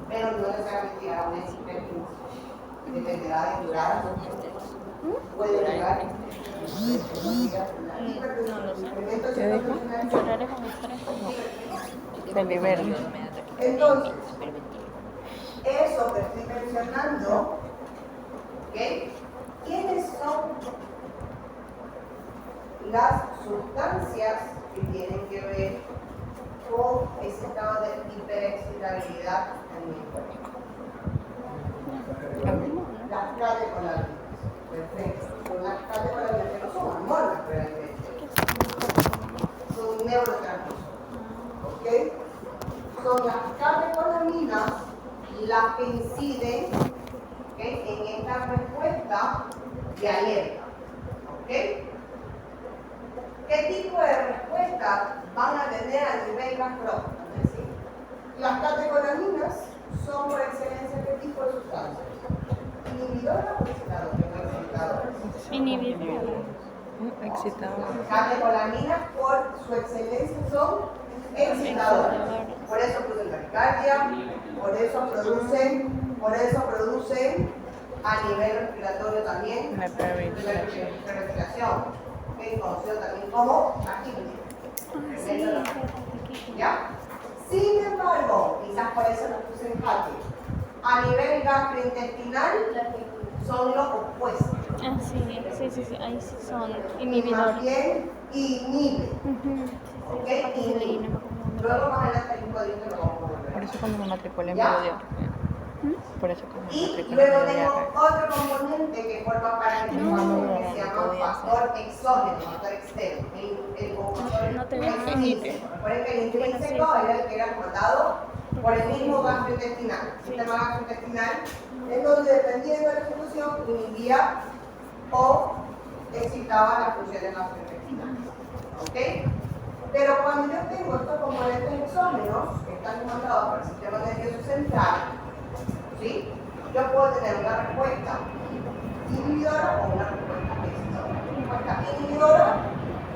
pero no necesariamente llegar a una hipertensión. Dependerá de durada, puede durar. ¿Qué dijo? Se libera. Entonces, eso que estoy mencionando, ¿okay? ¿Quiénes son las sustancias que tienen que ver con ese estado de hiperexcitabilidad en mi cuerpo? Las catecolaminas. Perfecto. Son las catecolaminas que no son hormonas realmente. Son neurotransmisores. ¿Ok? Son las catecolaminas las que inciden, ¿okay?, en esta respuesta de alerta. ¿Ok? ¿Qué tipo de respuesta van a tener a nivel gastronómico? Es decir, las catecolaminas son por excelencia ¿qué tipo de sustancias? ¿Inhibidora o excitadora? Inhibidora. Excitadora. Las catecolaminas por su excelencia son excitadoras. Por eso producen taquicardia, por eso producen a nivel respiratorio también hiperventilación, conocido también como taquicardia. ¿Ya? Sin embargo, quizás por eso nos puse en jaque, a nivel gastrointestinal son los opuestos. Sí, ahí sí son Más inhibidores. bien inhibe. ¿Ok? Inhibe. Luego más adelante hay un código que lo vamos a volver. Por eso cuando me matriculé me ¿Ya? dio diarrea. Por eso cuando me Y matriculé me luego dio tengo diarrea. otro componente que forma parte del factor que se llama factor exógeno, factor externo. El componente intrínseco. Recuerden que el intrínseco era el que era comandado por el mismo gastrointestinal, el sistema gastrointestinal, en donde dependiendo de la ejecución inhibía o excitaba las funciones gastrointestinales. ¿Ok? Pero cuando yo tengo estos componentes exógenos que están comandados por el sistema nervioso central, ¿sí?, yo puedo tener una respuesta inhibidora o una respuesta excitadora. La respuesta inhibidora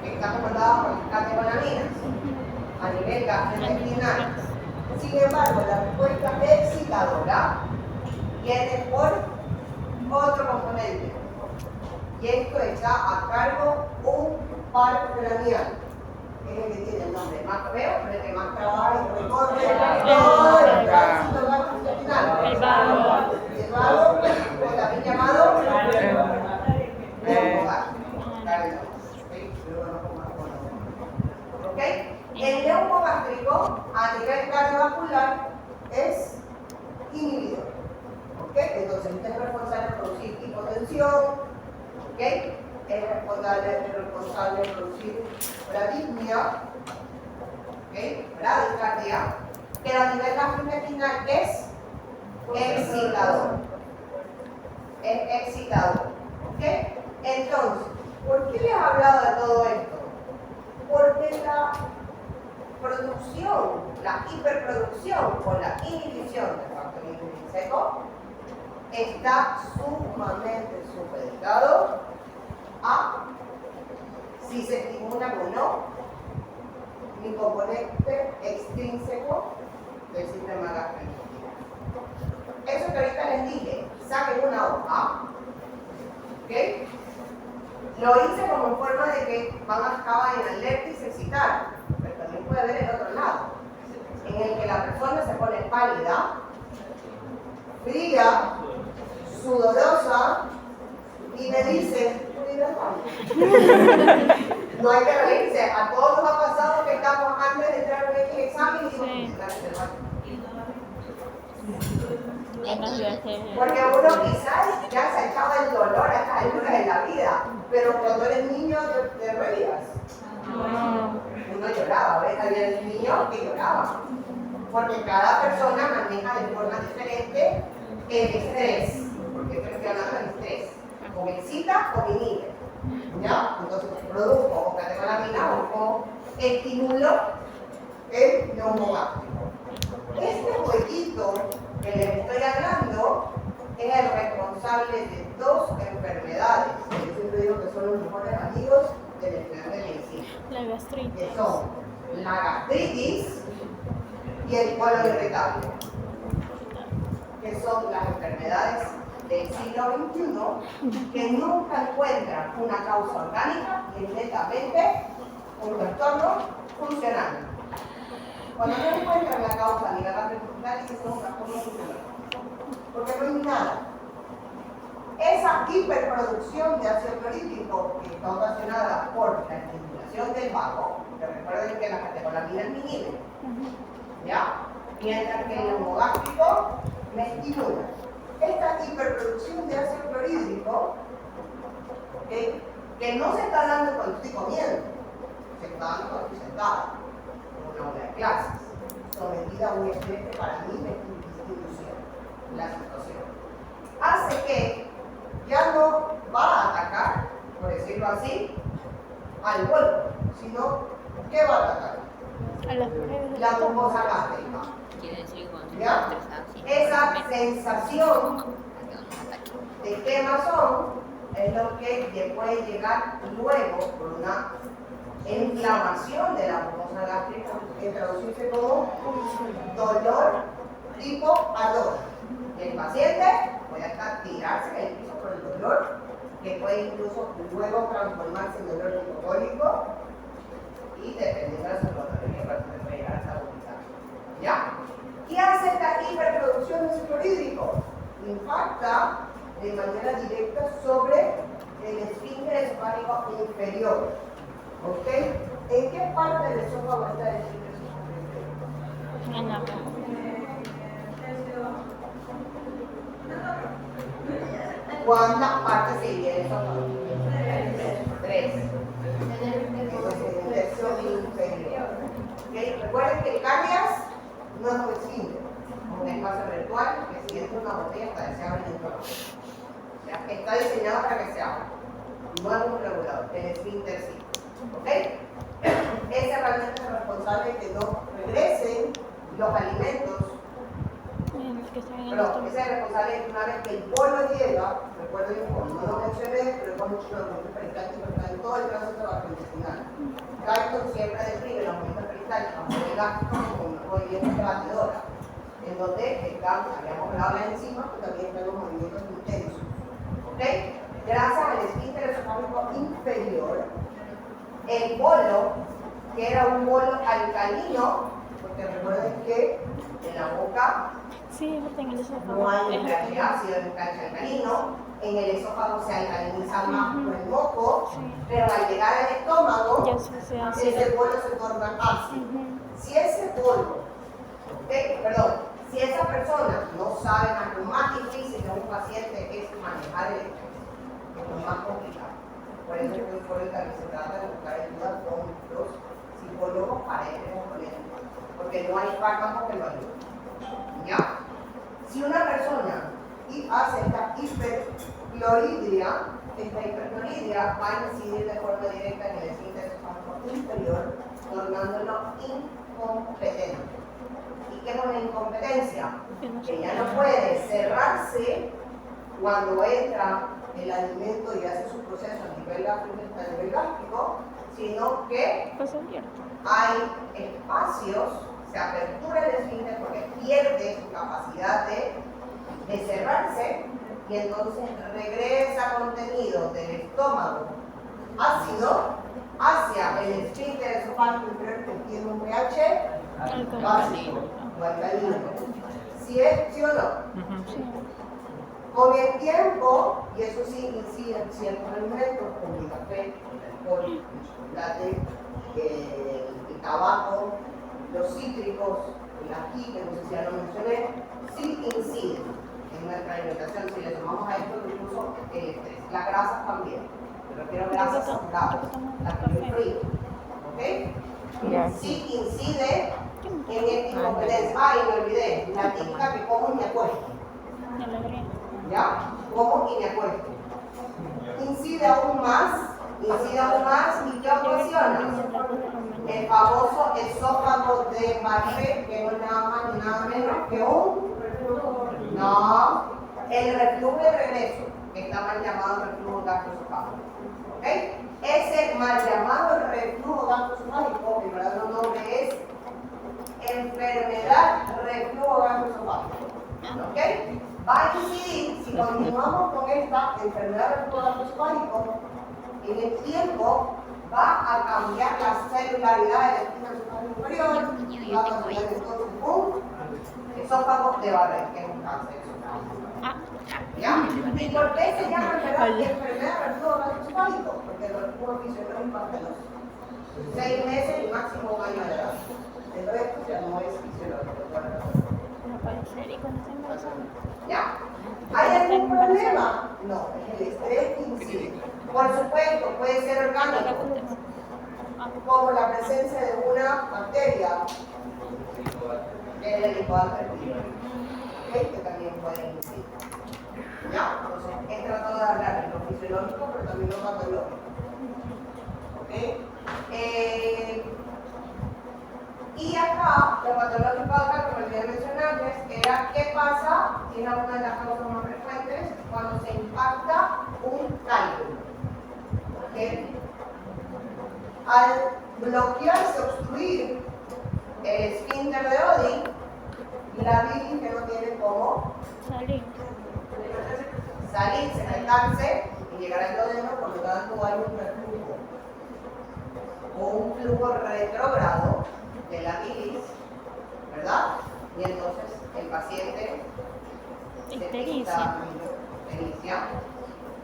está comandada por las catecolaminas a nivel gastrointestinal. Sin embargo, la respuesta excitadora viene por otro componente. Y esto está a cargo un paro craneal. Es el que tiene el nombre más feo, pero el que más trabaja y recorre todo el tránsito gastrointestinal. El vago, o también llamado neumogástrico. ¿Ok? El neumogástrico a nivel cardiovascular es inhibidor. ¿Ok? Entonces usted es responsable de producir hipotensión. ¿Ok? Es responsable de producir bradismia, ¿okay?, bradicardia, pero a nivel gastrointestinal es excitador. Es excitador. ¿Ok? Entonces, ¿por qué les he hablado de todo esto? Porque la producción, la hiperproducción o la inhibición del factor intrínseco está sumamente supeditado a si se estimula o no mi componente extrínseco del sistema gastrointestinal. Eso que ahorita les dije, saquen una hoja, ¿ok? Lo hice como en forma de que van a acabar en alerta y se excitar, pero también puede haber el otro lado, en el que la persona se pone pálida, fría, sudorosa y me dice, no hay que reírse, a todos nos ha pasado que estamos antes de entrar en el examen y digo, porque uno quizás ya se echaba el dolor a estas alturas de la vida, pero cuando eres niño te reías. Uno lloraba, ¿ves? Había niños que lloraban, porque cada persona maneja de forma diferente el estrés, porque estoy hablando del estrés, o me excita o me inhibe. ¿Ya? Entonces produzco o catecolamina o estimulo el neumogástrico. Este jueguito que les estoy hablando es el responsable de dos enfermedades. Yo siempre digo que son los mejores amigos del estudiante de medicina. La gastritis. Que son la gastritis y el colon irritable, que son las enfermedades del siglo XXI que nunca encuentran una causa orgánica y es netamente un trastorno funcional. Cuando no encuentran la causa a nivel gastrointestinal, es un trastorno funcional, porque no hay nada. Esa hiperproducción de ácido clorhídrico que está ocasionada por la estimulación del vago, que recuerden que la catecolamina es mi inhibe, ¿ya? Mientras que el neumogástrico me estimula. Esta hiperproducción de ácido clorhídrico, ¿okay?, que no se está dando cuando estoy comiendo, se está dando cuando estoy sentada en una aula de clases, sometida a un estrés para mí de institución, la situación, hace que ya no va a atacar, por decirlo así, al cuerpo, sino ¿qué va a atacar? A las paredes. La mucosa gástrica. Quiere decir cuando ¿Ya? Esa sensación de quemazón es lo que puede llegar luego por una inflamación de la mucosa gástrica, que traducirse como dolor tipo ardor. El paciente puede hasta tirarse en el piso por el dolor, que puede incluso luego transformarse en dolor hipocólico y dependiendo de la circunstancia puede llegar hasta vomitar. ¿Ya? ¿Qué hace esta hiperproducción de ácido clorhídrico? Impacta de manera directa sobre el esfínter esofágico inferior. ¿Ok? ¿En qué parte del esófago está el esfínter esofágico inferior? En la ¿Cuántas partes se divide el esófago? Tres. Entonces, el tercio inferior. ¿Okay? Recuerden que el cáliz no es un esfínter, es un espacio virtual que si entra una botella está deseable dentro de la botella. ¿Ya? Está diseñado para que se abra. No es un regulador, el esfínter sí. ¿Ok? Ese realmente es el responsable de que no regresen los alimentos. que está en el Pero estómago. ese es el responsable de que una vez que el bolo llega, recuerden que como no lo mencioné, pero hemos hecho una movimiento peristáltico en todo el proceso gastrointestinal. Carlton siempre describe los movimientos peristálticos como gástricos como un movimiento de batidora, en donde habíamos hablado de las enzimas, pero también están los movimientos intensos. ¿Ok? Gracias al esfínter esofágico inferior, el bolo, que era un bolo alcalino, porque recuerden que en la boca Sí, es verdad, en el esófago. no hay un pH ácido, hay un pH alcalino, en el esófago se alcaliniza más por el moco, pero al llegar al estómago, Ya se hace. ese bolo se torna ácido. Si ese bolo, si esa persona no sabe más, lo más difícil de un paciente es manejar el estrés, es lo más complicado. Por eso es que se trata de buscar ayuda con los psicólogos para este componente, porque no hay fármaco que lo ayude. ¿Ya? Si una persona hace esta hipercloridria, esta hipercloridria va a incidir de forma directa en el esfínter esofágico inferior, tornándolo incompetente. ¿Y qué es una incompetencia? Que ya no puede cerrarse cuando entra el alimento y hace su proceso a nivel gástrico, sino que Pues abierto. hay espacios, se apertura el esfínter porque pierde su capacidad de cerrarse y entonces regresa contenido del estómago ácido hacia el esfínter esofágico inferior que tiene un pH básico o alcalino. ¿Sí es, sí o no? Sí. Con el tiempo, y eso sí incide en ciertos alimentos como el café, el alcohol, el chocolate, el tabaco, los cítricos, el ají, que no sé si ya lo mencioné, sí inciden en nuestra alimentación. Si le tomamos a esto incluso el estrés, las grasas también, pero quiero grasas saturadas, las que yo frío, ¿ok? Sí incide en el incompetencia. Ay, me olvidé, la típica que como y me acuesto. Alegría. ¿Ya? Como y me acuesto. Incide aún más, ¿y qué ocasiona? El famoso esófago de Barré, que no es nada más ni nada menos que un reflujo. No, el reflujo de regreso, que está mal llamado reflujo gastroesofágico. ¿Ok? Ese mal llamado reflujo gastroesofágico, el verdadero nombre es enfermedad reflujo gastroesofágico. ¿Ok? Va a incidir, si continuamos con esta enfermedad reflujo gastroesofágico, en el tiempo va a cambiar la celularidad del espino esofágico inferior y va a cambiar entonces un esófago de Barrett, que es un cáncer esofágico. ¿Ya? ¿Y por qué se llama enfermedad reflujo gastroesofágico? Porque el reflujo fisiológico hasta los 6 meses y máximo un año de edad. El resto ya no es fisiológico. No puede ser. ¿Y cuando está embarazada? ¿Ya? ¿Hay algún problema? No, es el estrés que incide. Por supuesto, puede ser orgánico, como la presencia de una bacteria en el helicobacter pylori, que también puede incidir. ¿Ya? Entonces, he tratado de hablar de lo fisiológico, pero también lo patológico. ¿Ok? Y acá, lo patológico acá, como olvidé mencionarles, era qué pasa, y es una de las causas más frecuentes, cuando se impacta un cálculo. ¿Ok? Al bloquearse, obstruir el esfínter de Oddi, la bilis que no tiene cómo salirse, saltarse y llegar al duodeno, por lo tanto hay un reflujo o un flujo retrógrado de la bilis, ¿verdad? Y entonces el paciente se Ictericia. ictericia.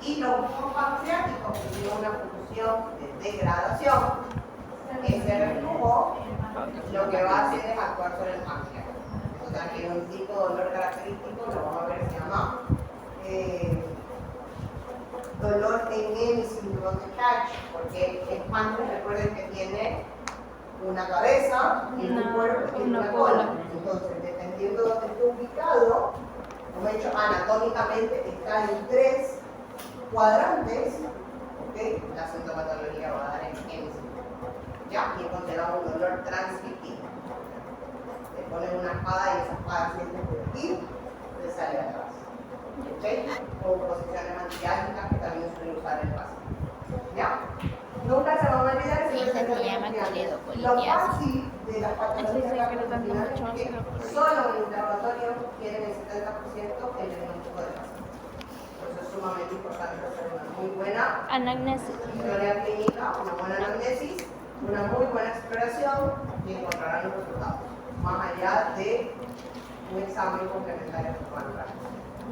Y los jugos pancreáticos que tienen una función de degradación, ese reflujo lo que va a hacer es actuar sobre el páncreas. O sea, que un tipo de dolor característico, lo vamos a ver, se llama dolor en el síndrome de Hatch, porque el páncreas, recuerden que tiene una cabeza y un cuerpo y una cola. Entonces, dependiendo de dónde esté ubicado, como he dicho, anatómicamente está en 3 cuadrantes, ¿okay? La sintomatología va a dar en ese. ¿Ya? Y consideramos un dolor transmitido. Te ponen una espada y esa espada siente por aquí, te sale atrás. ¿Okay? O posiciones antiálgicas que también suelen usar el paciente. ¿Ya? Nunca se van a olvidar Sí, se llama lo coledocolitiasis. fácil de las patologías gastrointestinales mucho es que más solo en el interrogatorio tienen el 70% el diagnóstico de paciente. Por eso es sumamente importante hacer una muy buena Anamnesis. historia clínica, una buena anamnesis, una muy buena exploración y encontrarán los resultados, más allá de un examen complementario que puedan dar.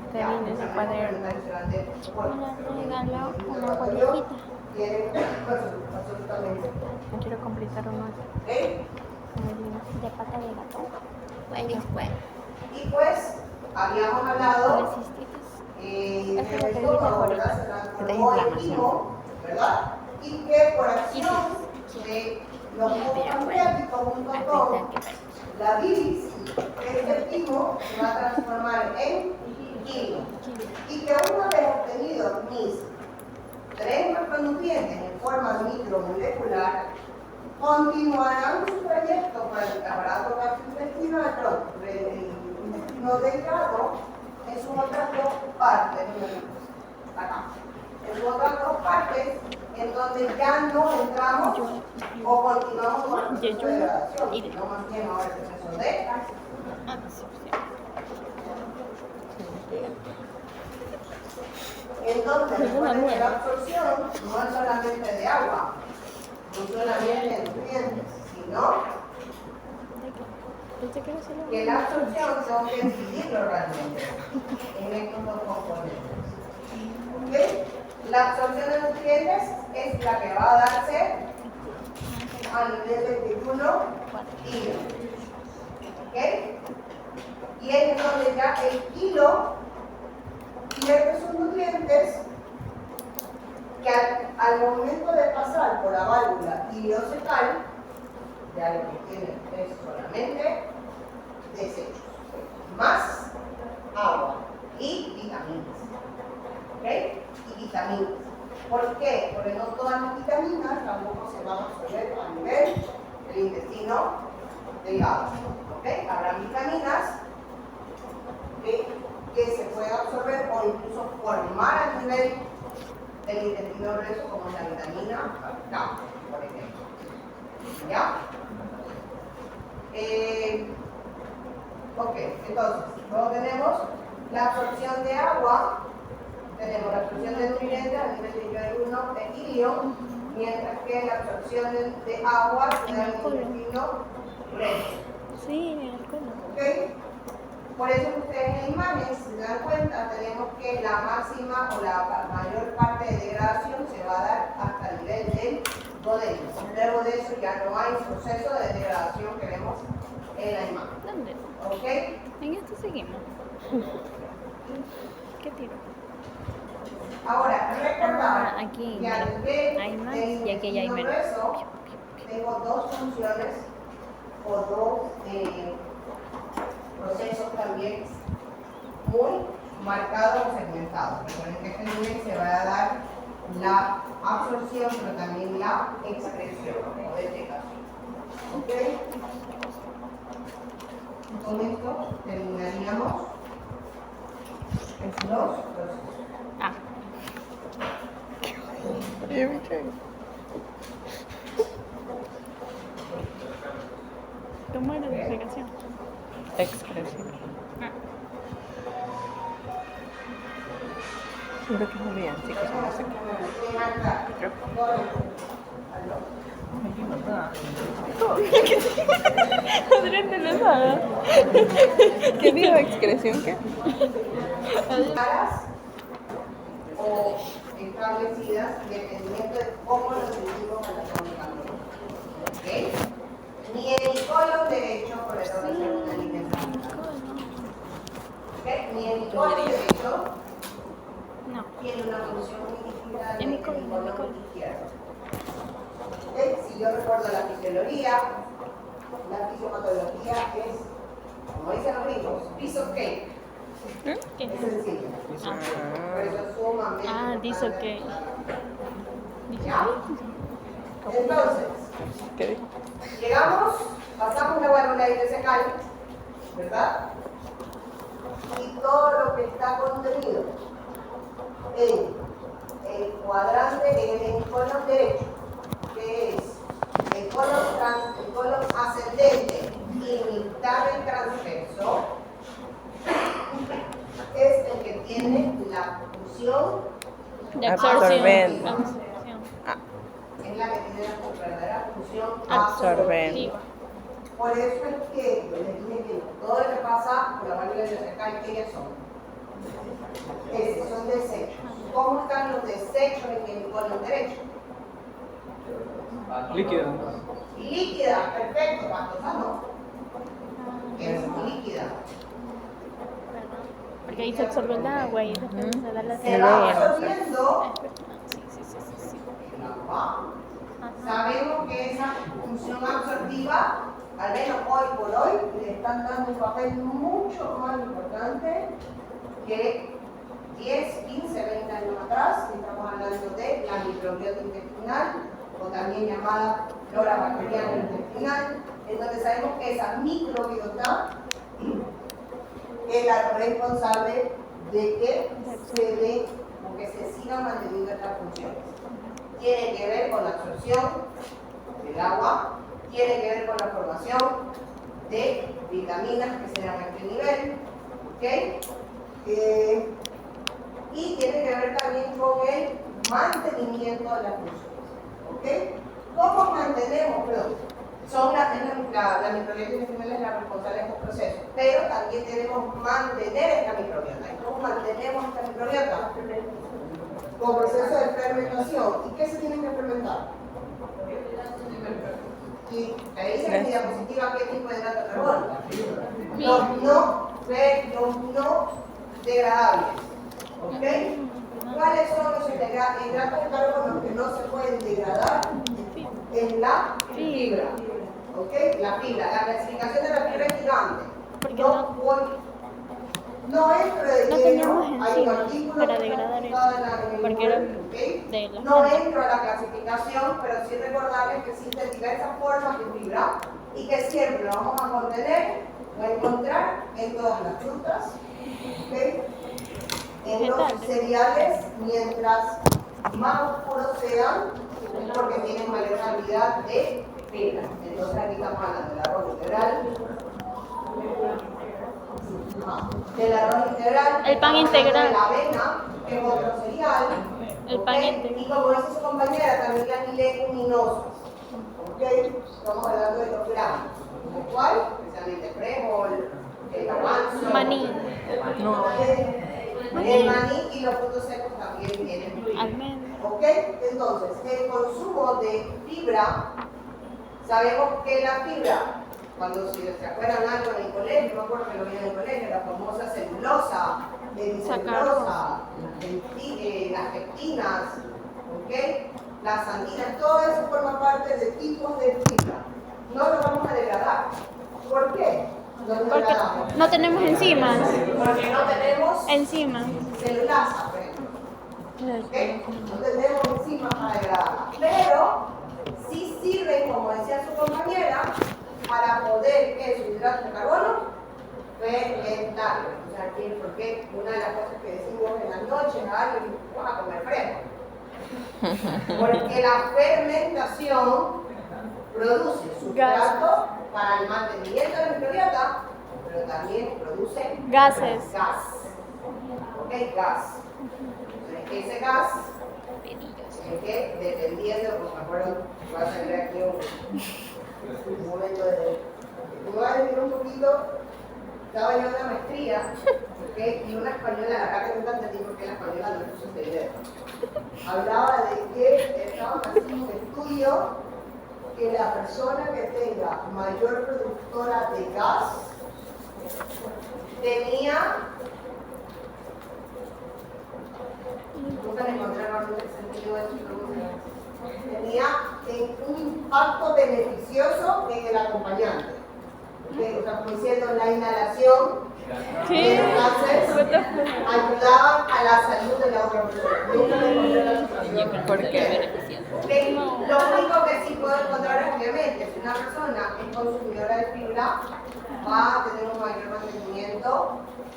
Está bien ese cuaderno. Regala una bolejita. Tienen absolutamente. No quiero completar uno. ¿Ok? De pata de gato. Y pues, habíamos hablado De cistitis. del Eso es lo que estómago, dice ¿verdad? ahorita. Se De transformó en inflamación. quimo, ¿verdad? Y que por acción de los jugos pancreáticos junto con la bilis, este quimo se va a transformar en quimo. Y que una vez obtenido mis 3 macronutrientes en forma micromolecular, continuarán su trayecto por el aparato gastrointestinal, el intestino delgado, en sus otras 2 partes, acá, en sus otras 2 partes, en donde ya no entramos o continuamos con el proceso de degradación, no más bien ahora el proceso de Absorción. Entonces, recuerden que la absorción no es solamente de agua, no solamente de nutrientes, sino que la absorción tengo que decidirlo realmente en estos 2 componentes. ¿Okay? La absorción de nutrientes es la que va a darse a nivel del intestino hilo. ¿Okay? Y es donde ya el hilo pierde sus nutrientes que al momento de pasar por la válvula ileocecal, ya lo que tiene es solamente desechos, más agua y vitaminas. ¿Ok? Y vitaminas. ¿Por qué? Porque no todas las vitaminas tampoco se van a absorber a nivel del intestino delgado. ¿Ok? Habrá vitaminas que se pueden absorber o incluso formar a nivel del intestino grueso, como la vitamina K, por ejemplo. ¿Ya? Ok, entonces, luego tenemos la absorción de agua, tenemos la absorción de nutrientes a nivel de IgG1 equilio, mientras que la absorción de agua se da en el intestino grueso. Sí, en el colon. ¿Ok? Por eso ustedes en la imagen, si se dan cuenta, tenemos que la máxima o la mayor parte de degradación se va a dar hasta el nivel del duodeno. Luego de eso ya no hay proceso de degradación que vemos en la imagen. ¿Dónde? ¿Ok? En esto seguimos. ¿Qué tiro? Ahora, recordar Aquí, que a mira, nivel hay más del y aquí hay intestino menos. grueso, tengo dos funciones o dos procesos también muy marcados o segmentados. Recuerden que este nivel se va a dar la absorción, pero también la excreción o defecación. ¿Ok? Con esto terminaríamos los procesos. Ah, ¿cómo era la explicación? Excreción. Siento que es muy bien, chicos. No sé Adrián no lo sabe. ¿Qué dijo excreción? ¿Qué? Claras o establecidas dependiendo de cómo los sentimos anatómicamente. ¿Ok? Ni en el colon derecho, por eso va a ser una alimentación. ¿Ok? Ni en el colon derecho No. tiene una función muy distinta En mi del colon, colon izquierdo. ¿Ok? Si yo recuerdo la fisiología, la fisiopatología es, como dicen los gringos, piece of cake. ¿Qué? Es sencillo. Por eso es sumamente Dice importante. ok. ¿Ya? Entonces, ¿Qué dijo? llegamos, pasamos la válvula ileocecal, ¿verdad? Y todo lo que está contenido en el cuadrante, en el colon derecho, que es el colon ascendente y mitad del transverso, es el que tiene la función De Absorbente. absorción. es la que tiene la verdadera función Absorbente. absortiva. Por eso es que yo les dije que todo lo que pasa por la válvula ileocecal, ¿qué son? Son desechos. ¿Cómo están los desechos en el colon derecho? Líquido. Líquida, perfecto, pastosano. Es líquida. Porque ahí se absorbe el agua y después se da la Se va absorbiendo Sí. el agua. Sabemos que esa función absortiva, al menos hoy por hoy, le están dando un papel mucho más importante que 10, 15, 20 años atrás. Estamos hablando de la microbiota intestinal, o también llamada flora bacteriana intestinal, en donde sabemos que esa microbiota es la responsable de que se dé o que se sigan manteniendo estas funciones. Tiene que ver con la absorción del agua, tiene que ver con la formación de vitaminas que se dan a este nivel, ¿ok? Y tiene que ver también con el mantenimiento de las funciones, ¿ok? ¿Cómo mantenemos? Perdón. La microbiota intestinal es la responsable de estos procesos, pero también debemos mantener esta microbiota. ¿Y cómo mantenemos esta microbiota? Con proceso de fermentación. ¿Y qué se tiene que fermentar? Y ahí dice en mi diapositiva qué tipo de hidrato de carbono. Los no degradables. ¿Ok? ¿Cuáles son los hidratos de carbono que no se pueden degradar? En la fibra. ¿Ok? La fibra. La clasificación de la fibra es gigante. No entro de No lleno, teníamos hay un enzimas artículo para que está degradar publicado eso, en el porque web, eran ¿ok? de la No planta. entro a la clasificación, pero sí recordarles que existen diversas formas de fibra y que siempre lo vamos a contener o a encontrar en todas las frutas, ¿ok? En los cereales, mientras más oscuros sean, es porque tienen mayor cantidad de fibra. Entonces aquí estamos hablando del arroz integral. Del arroz integral. El pan estamos hablando integral. de la avena, que es otro cereal. El pan ¿ok? integral. Y como dice su compañera, también las leguminosas. ¿Ok? Estamos hablando de 2 gramos. ¿De cuál? Especialmente frijol, el garbanzo. Maní. El maní y los frutos secos también tienen. Almendra. ¿Ok? Entonces, el consumo de fibra, sabemos que la fibra, cuando se acuerdan algo en el colegio, me acuerdo que lo vi en el colegio, la famosa celulosa, hemicelulosa, las pectinas, ¿ok? Las andinas, todo eso forma parte de tipos de fibra. No lo vamos a degradar. ¿Por qué? No lo Porque degradamos. no tenemos enzimas. Porque no tenemos Enzimas. celulasa, por ejemplo. ¿Ok? No tenemos enzimas para degradarla. Pero sí sirven, como decía su compañera, para poder que su hidrato de carbono fermentarlo. O sea, porque una de las cosas que decimos en las noches, vamos a comer fresco. Porque la fermentación produce sustrato para el mantenimiento de la microbiota, pero también produce Gases. gas. ¿Ok? Gas. Entonces, ese gas, que dependiendo, pues me acuerdo, voy a salir aquí un momento de. Me voy a decir un poquito, estaba yo en una maestría, ¿ok? Y una española, la verdad que nunca entendí por qué la española no puso este video. Hablaba de que estaban haciendo un estudio que la persona que tenga mayor productora de gas tenía, nunca le encontraron el sentido de su producción, tenía un impacto beneficioso en el acompañante. O sea, como diciendo, la inhalación de los gases ayudaba a la salud de la otra persona. Nunca le encontré la situación. ¿Por qué? Lo único que sí puedo encontrar es, obviamente, si una persona es consumidora de fibra, va a tener un mayor mantenimiento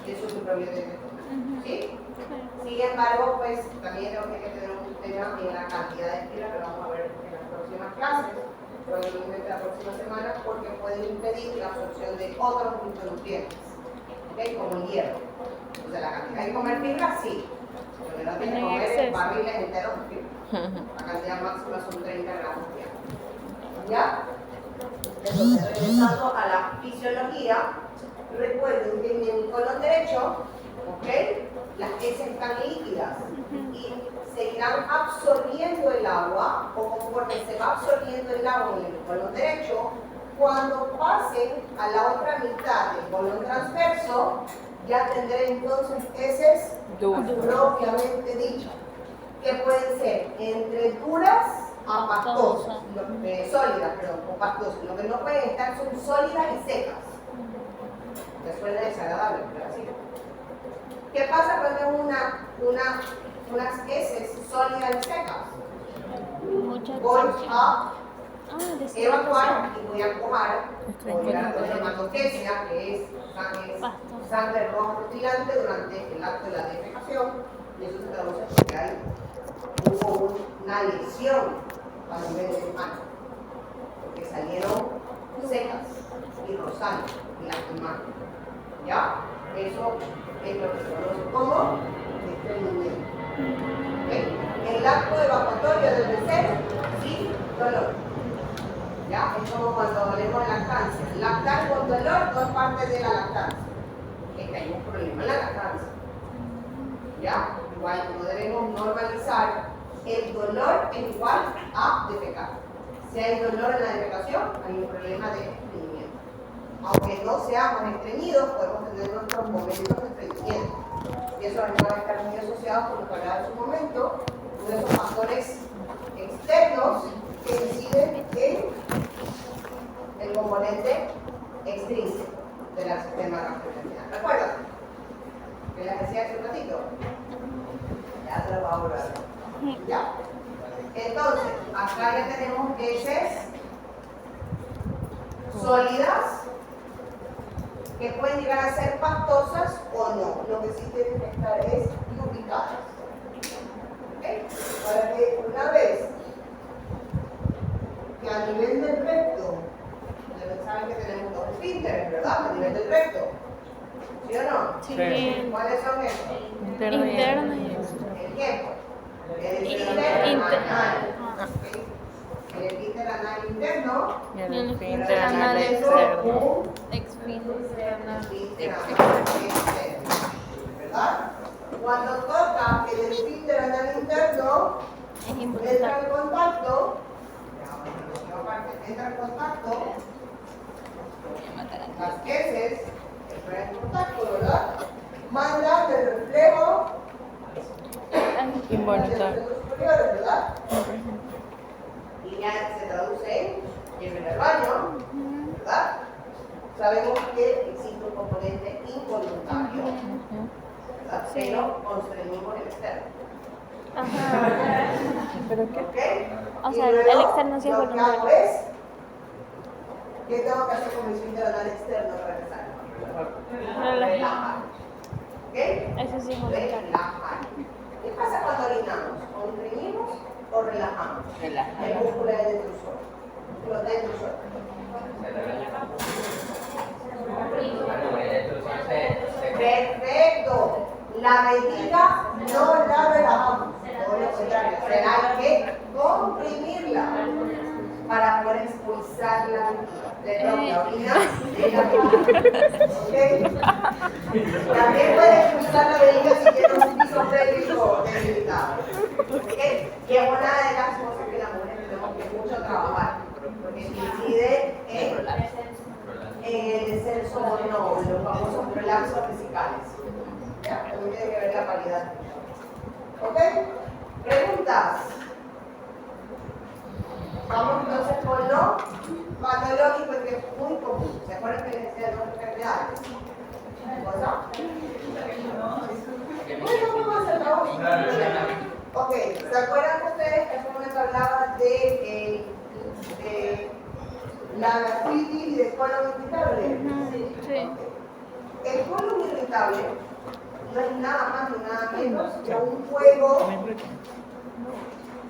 de su microbiota. ¿Sí? Sin embargo, pues también tengo que tener un tema en la cantidad de fibra que vamos a ver en las próximas clases, probablemente la próxima semana, porque puede impedir la absorción de otros micronutrientes, ¿okay? Como el hierro. O sea, la cantidad de comer fibra, sí. Lo que no tiene que comer es barriles enteros de fibra. La cantidad máxima son 30 gramos diarios. ¿Ya? Entonces, regresando a la fisiología, recuerden que en el colon derecho, ¿ok? Las heces están líquidas y seguirán absorbiendo el agua, o conforme se va absorbiendo el agua en el colon derecho, cuando pasen a la otra mitad del colon transverso, ya tendré entonces heces propiamente dichas, que pueden ser entre duras a pastosas, sólidas, perdón, o pastosas. Lo que no pueden estar son sólidas y secas. Les suena desagradable, pero así. ¿Qué pasa cuando unas heces sólidas y secas? Voy a evacuar y voy a empujar o llegar a la hematoquesia, que es sangre roja rutilante durante el acto de la defecación, y eso se traduce porque hubo una lesión a nivel de mano, porque salieron secas y rozando y lastimantes. ¿Ya? Eso es lo que se conoce como estreñimiento. ¿Okay? El acto evacuatorio debe ser sin dolor. ¿Ya? Es como cuando hablemos de lactancia. Lactar con dolor no es parte de la lactancia. Es que hay un problema en la lactancia. ¿Ya? Igual no debemos normalizar el dolor es igual a defecar. Si hay dolor en la defecación, hay un problema de estreñimiento. Aunque no seamos estreñidos, podemos tener nuestros momentos de estreñimiento. Y eso va a estar muy asociado con lo que hablaba en su momento, uno de esos factores externos que inciden en el componente extrínseco del sistema gastrointestinal. ¿Recuerdan? Que les decía hace un ratito. Ya se lo va a volver. ¿Ya? Entonces, acá ya tenemos heces sólidas que pueden llegar a ser pastosas o no. Lo que sí tienen que estar es lubricadas. ¿Okay? Para que una vez que a nivel del recto saben que tenemos dos esfínteres, ¿verdad? A nivel del recto. ¿Sí o no? Sí. ¿Cuáles son esos? Interno y externo. El tiempo. El Inter- esfínter anal. Ah. El esfínter anal interno. Y el El esfínter anal anal externo. externo. Esfínter anal. Esfínter anal externo. ¿Verdad? Cuando toca el esfínter anal interno, Es entra importante. en contacto, entra en contacto, las heces entran en contacto, ¿verdad? Mandan el reflejo hacia los Involuntario. centros superiores, ¿verdad? Y ya se traduce en lleven al baño, ¿verdad? Sabemos que existe un componente involuntario, ¿verdad? Sí. Pero constreñimos el externo. Ajá. ¿Pero qué? ¿Ok? O Y sea, luego, el externo sí es lo que voluntario. hago es, ¿qué tengo que hacer con mi esfínter anal externo para regresar? Relajar. ¿Ok? Eso sí es voluntario. Relajar. ¿Qué pasa cuando orinamos? ¿Contraímos o relajamos? El músculo del detrusor. Los detrusores. Perfecto. La vejiga no la relajamos. Todo lo contrario. Será que comprimirla para poder expulsar la orina de la vejiga. ¿Ok? También puede expulsar la vejiga si tiene un piso pélvico debilitado. ¿Ok? Y es una de las cosas que las mujeres tenemos que mucho trabajar, porque incide en el descenso hormonal, los famosos prolapsos vesicales. ¿Ya? También tiene que ver la calidad. ¿Ok? Preguntas. Vamos entonces con lo patológico, que es muy común. ¿Se acuerdan que les decía dos enfermedades? ¿Cosa? Bueno, vamos a hacer la otra. Ok, ¿se acuerdan que ustedes en ese momento hablaban de la gastritis y del colon irritable? Sí. El colon irritable no es nada más ni nada menos que un juego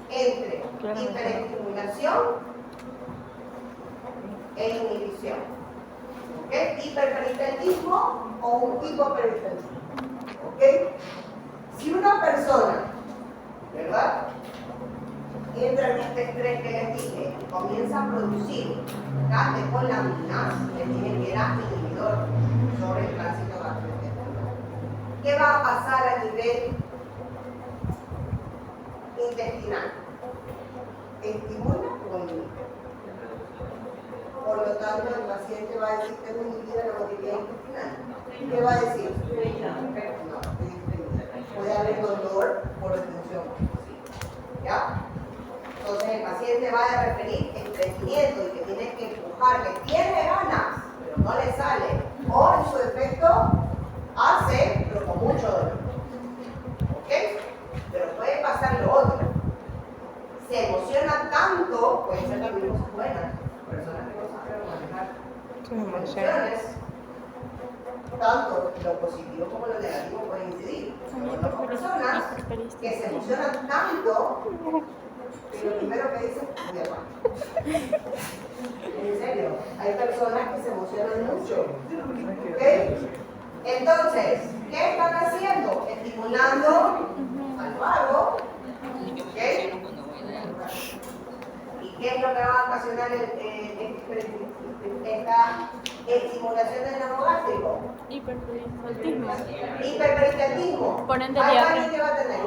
entre hiperestimulación e inhibición. ¿Ok? Hiperperistaltismo o un hipoperistaltismo. ¿Ok? Si una persona, ¿verdad?, entra en este estrés que les dije y comienza a producir catecolaminas, que tienen que era inhibidor sobre el tránsito gastrointestinal, ¿qué va a pasar a nivel intestinal? ¿Estimula o inhibe? Por lo tanto, el paciente va a decir que tengo inhibida la motilidad intestinal. ¿Qué va a decir? No, puede haber dolor por retención. ¿Ya? Entonces el paciente va a referir estreñimiento y que tiene que empujar, que tiene ganas, pero no le sale. O en su efecto hace, pero con mucho dolor. ¿Ok? Pero puede pasar lo otro. Se emociona tanto, puede ser también cosas buenas, personas que no saben manejar sus emociones, tanto lo positivo como lo negativo pueden incidir. Conozco personas que se emocionan tanto que lo primero que dicen es voy a parar. En serio, hay personas que se emocionan mucho. ¿Ok? Entonces, ¿qué están haciendo? Estimulando al vago. ¿Ok? ¿Y qué es lo que va a ocasionar esta estimulación del nervio gástrico? Hiperperistaltismo. Hiperperistaltismo. Por ende, ¿Hay diarrea. alguien que va a tener?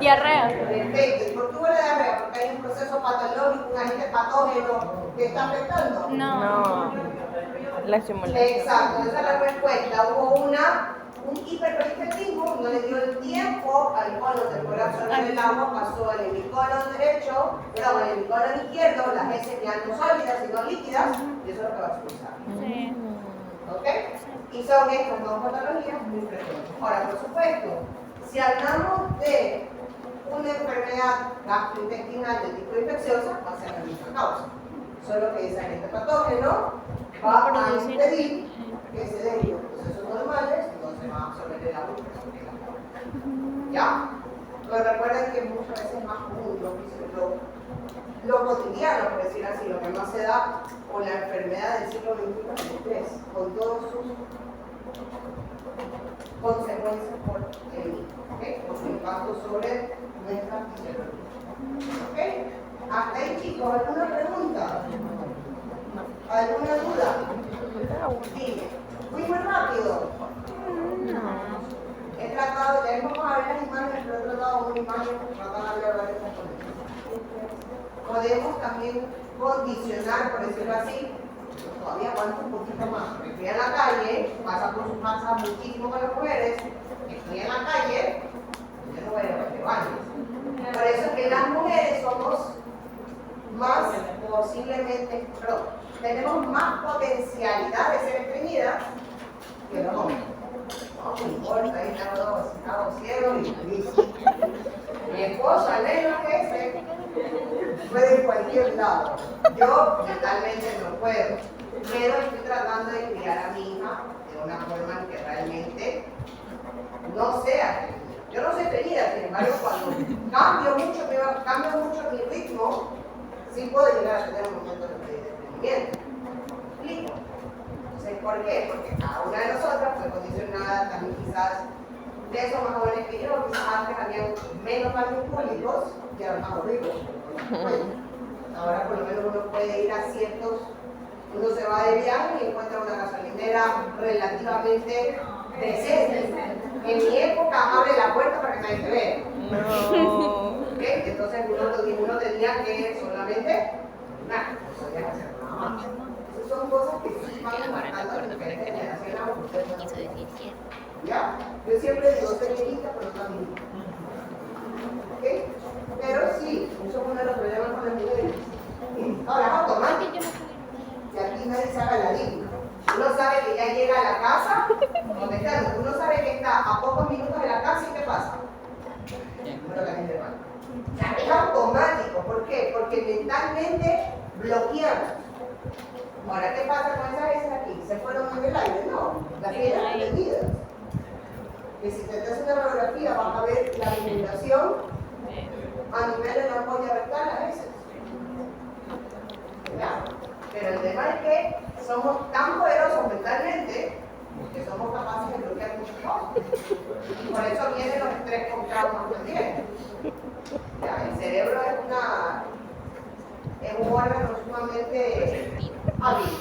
Diarrea. Perfecto. ¿Y por qué hubo la diarrea? Porque hay un proceso patológico, un agente patógeno que está afectando. No. La estimulación. Exacto, esa es la respuesta. Hubo un hiperperistaltismo, no le dio el tiempo al colon de poder absorber el agua, pasó al hemicolon derecho, luego al hemicolon izquierdo, las heces ya no sólidas sino líquidas, y eso es lo que va a expulsar. Sí. ¿Ok? Y son estas dos patologías muy frecuentes. Ahora, por supuesto, si hablamos de una enfermedad gastrointestinal de tipo infecciosa, va a ser la misma causa. Solo que ese agente patógeno va a impedir que se den los procesos normales, no se va a absorber el agua y se queda. ¿Ya? Pero recuerden que muchas veces es más común, lo cotidiano, por decir así, lo que más se da con la enfermedad del siglo XXI, el estrés, con todos sus consecuencias por por su impacto sobre nuestra fisiología. ¿Ok? Hasta ahí, chicos, ¿alguna pregunta? ¿Alguna duda? Dime. ¿Fui muy rápido? He tratado, ya vamos a ver las imágenes, pero he tratado una imagen para de hablar de componentes. Podemos también condicionar, por decirlo así, todavía aguanto un poquito más, porque estoy en la calle, pasa por su casa muchísimo con las mujeres, estoy en la calle, yo no voy a ir a que bañes. Por eso es que las mujeres somos más posiblemente, perdón, tenemos más potencialidad de ser estreñidas que los hombres. No me importa, ahí estaba ciego y listo. Mi esposa, al menos ese, puede en cualquier lado. Yo mentalmente no puedo, pero estoy tratando de criar a mi hija de una forma en que realmente no sea estreñida. Yo no soy estreñida, sin embargo, cuando cambio mucho mi ritmo, sí puedo llegar a tener un momento de estreñimiento. ¿Me explico? Entonces, ¿por qué? Porque cada una de nosotras fue condicionada también quizás de esos más jóvenes que yo, quizás antes habían menos baños públicos y eran más ricos. Ahora por lo menos uno puede ir a ciertos, uno se va de viaje y encuentra una gasolinera relativamente decente. En mi época abre la puerta para que nadie te vea. No. ¿Okay? Entonces uno tenía que solamente, nada, no podía hacer nada más. Esas son cosas que sí van marcando las diferentes generaciones a ustedes. ¿Ya? Yo siempre digo, señorita, pero también. ¿Ok? Pero sí, eso es uno de los problemas con las mujeres. Ahora es automático. Y aquí nadie se haga la digna. Uno sabe que ya llega a la casa, uno sabe que está a pocos minutos de la casa y ¿qué pasa? Bueno, la gente va. O sea, es automático. ¿Por qué? Porque mentalmente bloqueamos. Ahora, ¿qué pasa con esas veces aquí? ¿Se fueron en el aire? No, las quedan prendidas. Que si te haces una radiografía vas a ver la vibración a nivel de la ampolla rectal a veces. Claro. Pero el tema es que somos tan poderosos mentalmente que somos capaces de bloquear muchas cosas. Y por eso vienen los estrés con traumas también. Ya, el cerebro es un órgano sumamente hábil.